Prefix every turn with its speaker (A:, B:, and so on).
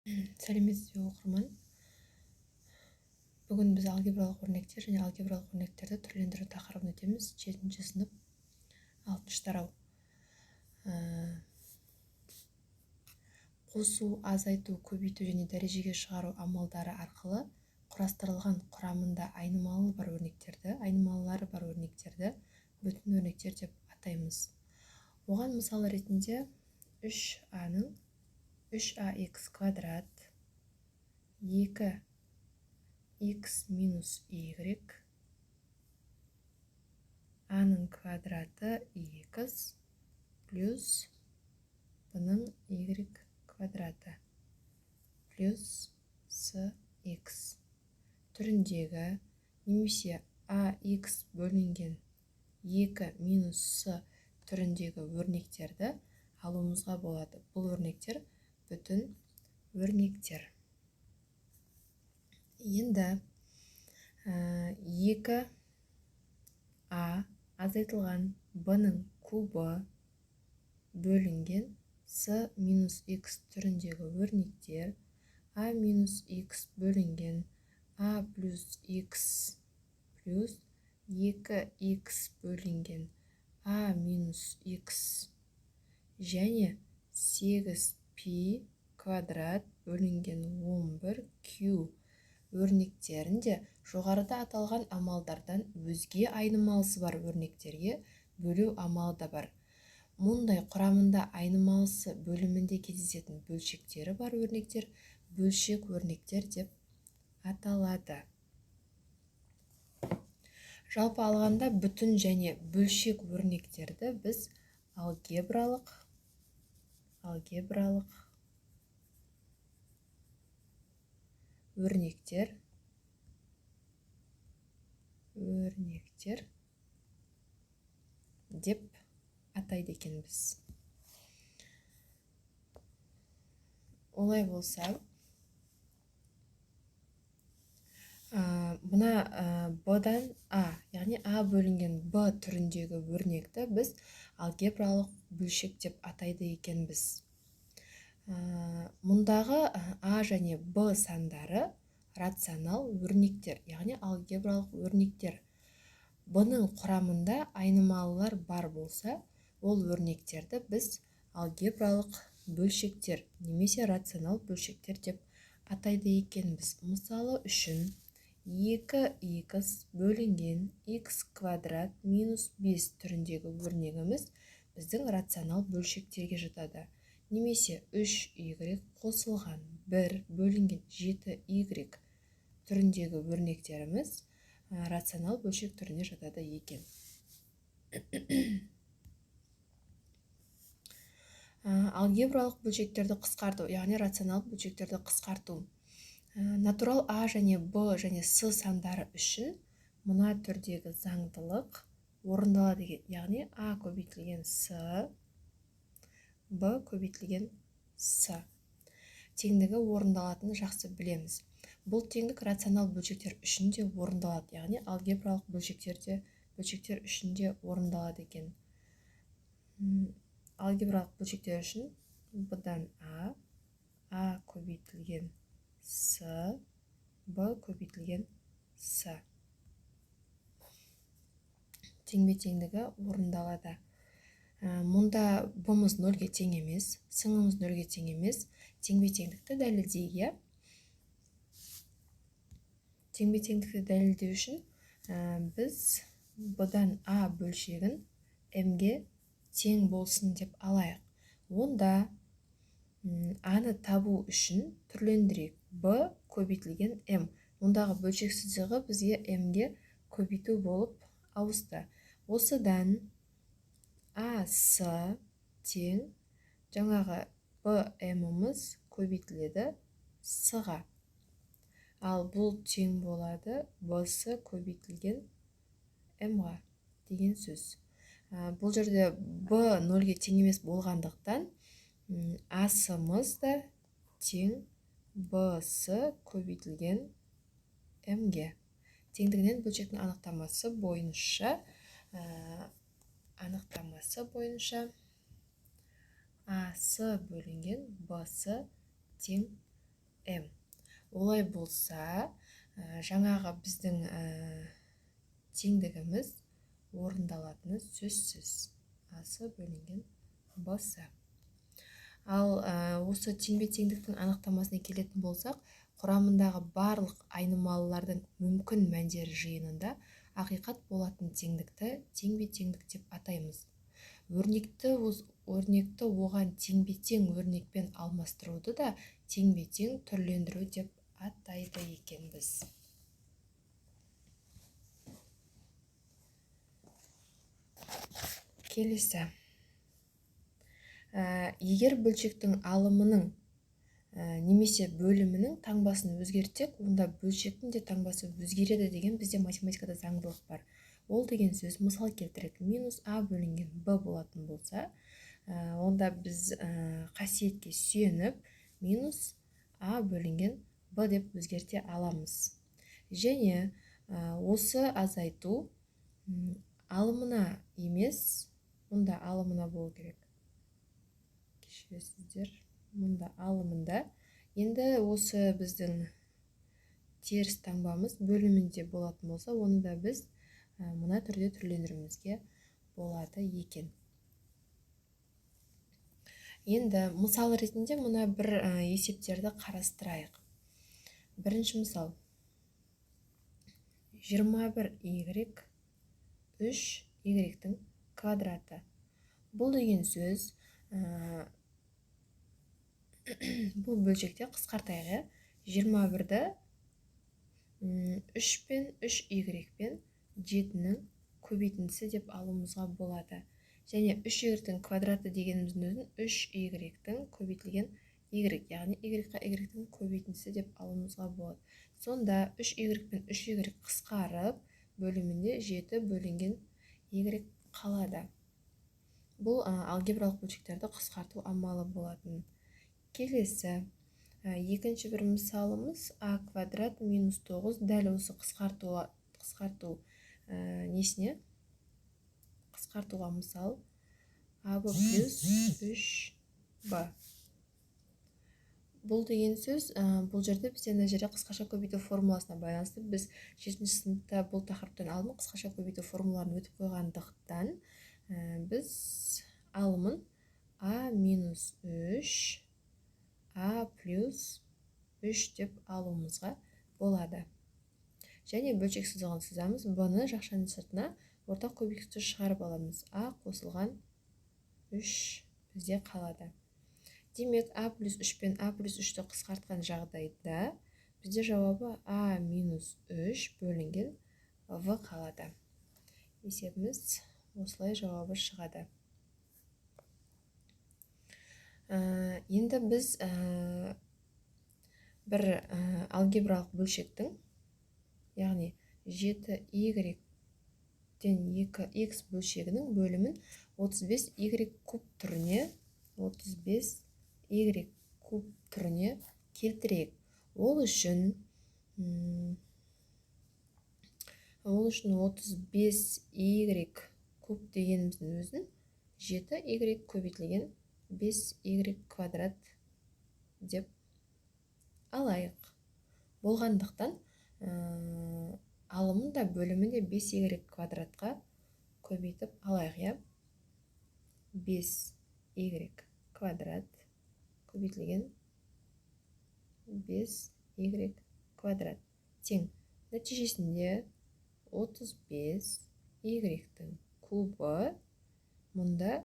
A: Сәлеметсіз бе оқырман. Бүгін біз алгебралық өрнектер және алгебралық өрнектерді түрлендіру тақырыбын өтеміз. 7-ші сынып 6-шы тарау. Қосу, азайту, көбейту және дәрежеге шығару амалдары арқылы құрастырылған құрамында айнымалылары бар өрнектерді бүтін өрнектер деп атаймыз. Оған мысал ретінде 3ax квадрат 2x минус y a-ның квадраты x плюс b-ның y квадраты плюс cx түріндегі немесе ax бөлінген 2 минус c түріндегі өрнектерді алуымызға болады. Бұл өрнектер бүтін өрнектер. Енді 2a азайтылған b-ның кубы бөлінген c минус x түріндегі өрнектер a минус x бөлінген a плюс x плюс 2x бөлінген a минус x және 8π квадрат бөлінген 11q өрнектерінде жоғарыда аталған амалдардан өзге айнымалысы бар өрнектерге бөлу амалы да бар. Мұндай құрамында айнымалысы бөлімінде кездесетін бөлшектері бар өрнектер бөлшек өрнектер деп аталады. Жалпы алғанда бүтін және бөлшек өрнектерді біз алгебралық өрнектер деп атайды екенбіз. Олай болса, мына b-дан a, яғни a бөлінген b түріндегі өрнекті біз алгебралық бөлшек деп атайды екенбіз. Мұндағы a және b сандары рационал өрнектер, яғни алгебралық өрнектер. B-ның құрамында айнымалылар бар болса, ол өрнектерді біз алгебралық бөлшектер немесе рационал бөлшектер деп атайды екенбіз. Мысалы үшін 2x бөлінген x квадрат минус 5 түріндегі өрнегіміз біздің рационал бөлшектерге жатады. Немесе 3y қосылған 1 бөлінген 7y түріндегі өрнектеріміз рационал бөлшек түріне жатады екен. Алгебралық бөлшектерді қысқарту, яғни рационал бөлшектерді қысқарту. Натурал a және b және c сандары үшін мына түрдегі заңдылық орындалады, яғни a көбейтілген c, b көбейтілген c теңдігі орындалатынын жақсы білеміз. Бұл теңдік рационал бөлшектер үшін де орындалады, яғни алгебралық бөлшектер үшін де орындалады екен. Алгебралық бөлшектер үшін b-дан a көбейтілген c, b көбейтілген c теңбе-теңдігі орындалады. Мұнда b-мыз 0-ге тең емес, c-мыз 0-ге тең емес. Теңбе-теңдікті дәлелдеуге үшін біз b-дан a бөлшегін m-ге тең болсын деп алайық. Онда a-ны табу үшін түрлендірейік. b көбейтілген m. Ондағы бөлшек сызығы бізге m-ге көбейту болып ауысты. Осыдан a-c тең жаңағы b-m-ымыз көбейтіледі c-ға. Ал бұл тең болады b-c көбейтілген m-ға деген сөз. Бұл жерде b 0-ге тең емес болғандықтан a-c-мыз да тең b-c көбейтілген m-ге. Теңдігінен бөлшектің анықтамасы бойынша AC бөлінген BC тең m. Олай болса, жаңағы біздің теңдігіміз орындалатыны сөзсіз. А-сы бөлінген Б-сы. Ал осы теңбе-теңдіктің анықтамасына келетін болсақ, құрамындағы барлық айнымалылардың мүмкін мәндері жиынында ақиқат болатын теңдікті теңбе-теңдік деп атаймыз. Өрнекті оған теңбе-тең өрнекпен алмастыруды да теңбе-тең түрлендіру деп атайды екенбіз. Келесі. Егер бөлшектің алымының немесе бөлімінің таңбасын өзгертсек, онда бөлшектің де таңбасы өзгереді деген бізде математикада заңдылық бар. Ол деген сөз, мысал келтірек, минус а бөлінген б болатын болса, онда біз қасиетке сүйеніп минус а бөлінген б деп өзгерте аламыз. Және осы азайту алымына емес, мұнда алымына болу керек. Кешіресіздер, мұнда алымында. Енді осы біздің теріс таңбамыз бөлімінде болатын болса, оны да біз мына түрде түрлендіруімізге болады екен. Енді мысал ретінде мына бір есептерді қарастырайық. Бірінші мысал. 21y 3y-тің квадраты. Бұл деген сөз, бұл бөлшекте қысқартайық. 21-ді 3 пен 3y пен 7-нің көбейтіндісі деп алуымызға болады. Және 3y-тің квадраты дегеніміздің өзін 3y-тің көбейтілген y, яғни y-ға y-тің көбейтіндісі деп алуымызға болады. Сонда 3y пен 3y қысқарып, бөлімінде 7 бөлінген y қалады. Бұл алгебралық бөлшектерді қысқарту амалы болатын. Келесі, екінші бір мысалымыз а квадрат минус 9, дәл осы қысқартуға мысал аб плюс 3б. Бұл деген сөз, бұл жерде бізде мына жерде қысқаша көбейту формуласына байланысты біз 7-ші сыныпта бұл тақырыптан алынып қысқаша көбейту формулаларын өтіп қойғандықтан біз алымын а минус 3 а плюс 3 деп алуымызға болады. Және бөлшек сызығын сызамыз. Бұны жақшаның сыртына ортақ көбейткішті шығарып аламыз. А қосылған 3 бізде қалады. Демек, а плюс 3 пен а плюс 3-ті қысқартқан жағдайда бізде жауабы а минус 3 бөлінген в қалады. Есебіміз осылай жауабы шығады. Енді біз бір алгебралық бөлшектің, яғни 7y-тен 2x бөлшегінің бөлімін 35y куб түріне келтірейік. Ол үшін 35y куб дегеніміздің өзін 7y көбейтілген 5y квадрат деп алайық. Болғандықтан алымын да бөлімін де 5y квадратқа көбейтіп алайық. 5y квадрат көбейтілген 5y квадрат тең. Нәтижесінде 35y-тің кубы, мұнда